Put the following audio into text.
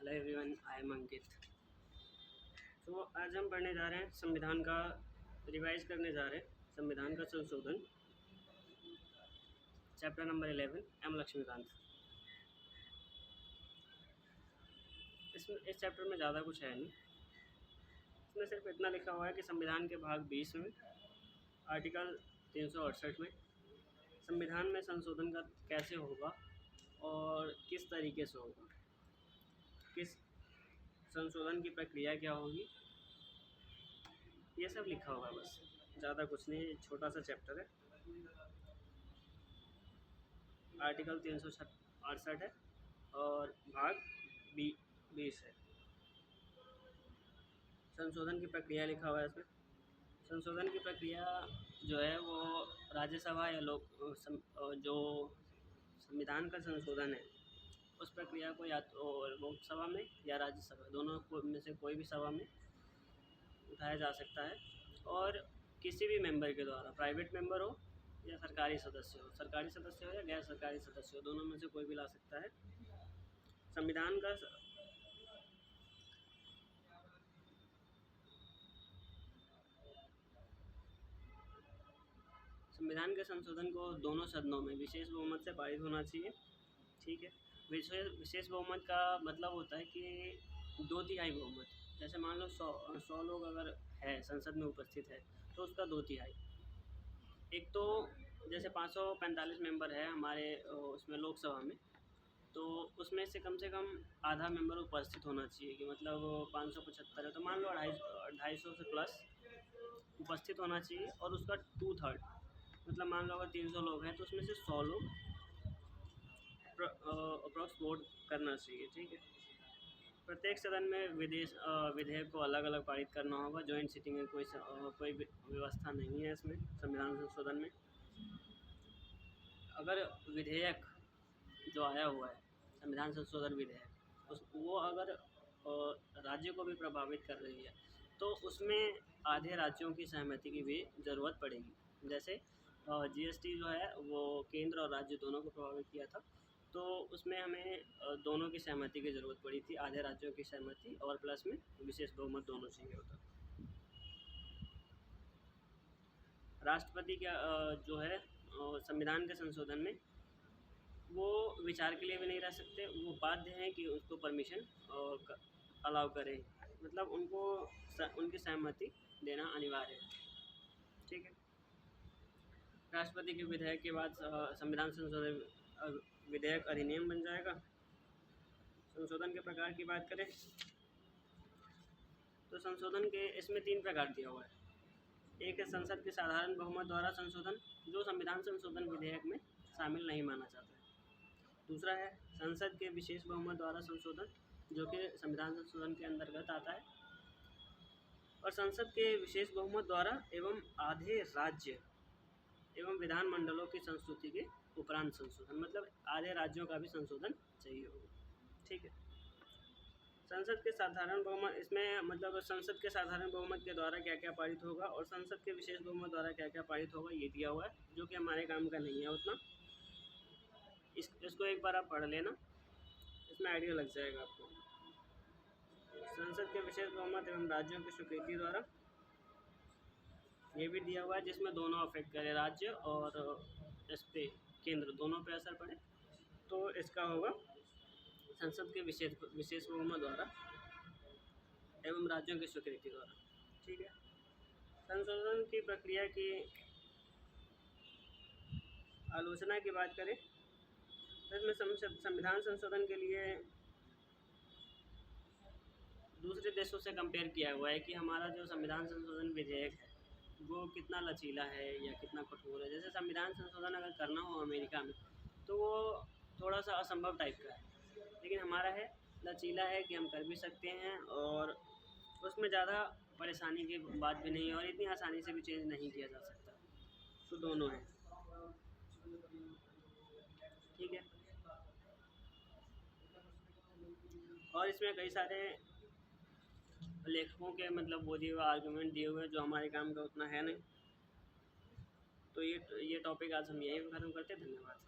Hello everyone, I am अंकित। तो आज हम पढ़ने जा रहे हैं संविधान का, रिवाइज करने जा रहे हैं संविधान का संशोधन, चैप्टर नंबर 11 एम लक्ष्मीकांत। इस चैप्टर में ज़्यादा कुछ है नहीं। इसमें सिर्फ इतना लिखा हुआ है कि संविधान के भाग 20 में आर्टिकल 368 में संविधान में संशोधन का कैसे होगा और किस तरीके से होगा, किस संशोधन की प्रक्रिया क्या होगी, ये सब लिखा होगा। बस ज़्यादा कुछ नहीं, छोटा सा चैप्टर है। आर्टिकल 368 है और भाग 20 है। संशोधन की प्रक्रिया लिखा हुआ है इसमें। संशोधन की प्रक्रिया जो है वो राज्यसभा या जो संविधान का संशोधन है उस प्रक्रिया को या तो लोकसभा में या राज्यसभा, दोनों में से कोई भी सभा में उठाया जा सकता है और किसी भी मेंबर के द्वारा, प्राइवेट मेंबर हो या सरकारी सदस्य हो या गैर सरकारी सदस्य हो, दोनों में से कोई भी ला सकता है। संविधान के संशोधन को दोनों सदनों में विशेष बहुमत से पारित होना चाहिए। ठीक है, विशेष बहुमत का मतलब होता है कि 2/3 बहुमत। जैसे मान लो 100 लोग अगर है संसद में उपस्थित है तो उसका 2/3। एक तो जैसे 545 मेंबर है हमारे उसमें लोकसभा में, तो उसमें से कम आधा मेंबर उपस्थित होना चाहिए। कि मतलब 575 है तो मान लो 250 से प्लस उपस्थित होना चाहिए। और उसका 2/3 मतलब मान लो अगर 300 लोग हैं तो उसमें से 100 लोग अप्रॉक्स वोट करना चाहिए। ठीक है, प्रत्येक सदन में विधेयक को अलग अलग पारित करना होगा। जॉइंट सिटिंग में कोई व्यवस्था नहीं है इसमें संविधान संशोधन में। अगर विधेयक जो आया हुआ है संविधान संशोधन विधेयक वो अगर राज्य को भी प्रभावित कर रही है तो उसमें आधे राज्यों की सहमति की भी ज़रूरत पड़ेगी। जैसे जीएसटी जो है वो केंद्र और राज्य दोनों को प्रभावित किया था, तो उसमें हमें दोनों की सहमति की ज़रूरत पड़ी थी, आधे राज्यों की सहमति और प्लस में विशेष बहुमत दोनों चाहिए होता। राष्ट्रपति का जो है संविधान के संशोधन में वो विचार के लिए भी नहीं रह सकते, वो बाध्य हैं कि उसको परमिशन अलाउ करें, मतलब उनकी सहमति देना अनिवार्य है। ठीक है, राष्ट्रपति के विधेयक के बाद संविधान संशोधन विधेयक अधिनियम बन जाएगा। संशोधन के प्रकार की बात करें तो संशोधन के इसमें 3 प्रकार दिया हुआ है। एक है संसद के साधारण बहुमत द्वारा संशोधन, जो संविधान संशोधन विधेयक में शामिल नहीं माना जाता है। दूसरा है संसद के विशेष बहुमत द्वारा संशोधन, जो कि संविधान संशोधन के अंतर्गत आता है। और संसद के विशेष बहुमत द्वारा एवं आधे राज्य एवं विधानमंडलों की संस्तुति के उपरांत संशोधन, मतलब आधे राज्यों का भी संशोधन चाहिए होगा। ठीक है, संसद के साधारण बहुमत, इसमें मतलब संसद के साधारण बहुमत के द्वारा क्या क्या पारित होगा और संसद के विशेष बहुमत द्वारा क्या क्या पारित होगा ये दिया हुआ है, जो कि हमारे काम का नहीं है उतना। इसको एक बार आप पढ़ लेना, इसमें आइडिया लग जाएगा आपको। संसद के विशेष बहुमत एवं राज्यों की स्वीकृति द्वारा ये भी दिया हुआ है, जिसमें दोनों अफेक्ट करे, राज्य और इस पे केंद्र, दोनों पे असर पड़े, तो इसका होगा संसद के विशेष बहुमत द्वारा एवं राज्यों की स्वीकृति द्वारा। ठीक है, संशोधन की प्रक्रिया की आलोचना की बात करें तो इसमें संविधान संशोधन के लिए दूसरे देशों से कंपेयर किया हुआ है कि हमारा जो संविधान संशोधन विधेयक है वो कितना लचीला है या कितना कठोर है। जैसे संविधान संशोधन अगर करना हो अमेरिका में तो वो थोड़ा सा असंभव टाइप का है, लेकिन हमारा है लचीला है कि हम कर भी सकते हैं और उसमें ज़्यादा परेशानी की बात भी नहीं है और इतनी आसानी से भी चेंज नहीं किया जा सकता। तो दोनों हैं। ठीक है, और इसमें कई सारे लेखकों के मतलब वो दिए हुए आर्गूमेंट दिए हुए जो हमारे काम का उतना है नहीं। तो ये टॉपिक आज हम यहीं खत्म करते हैं। धन्यवाद।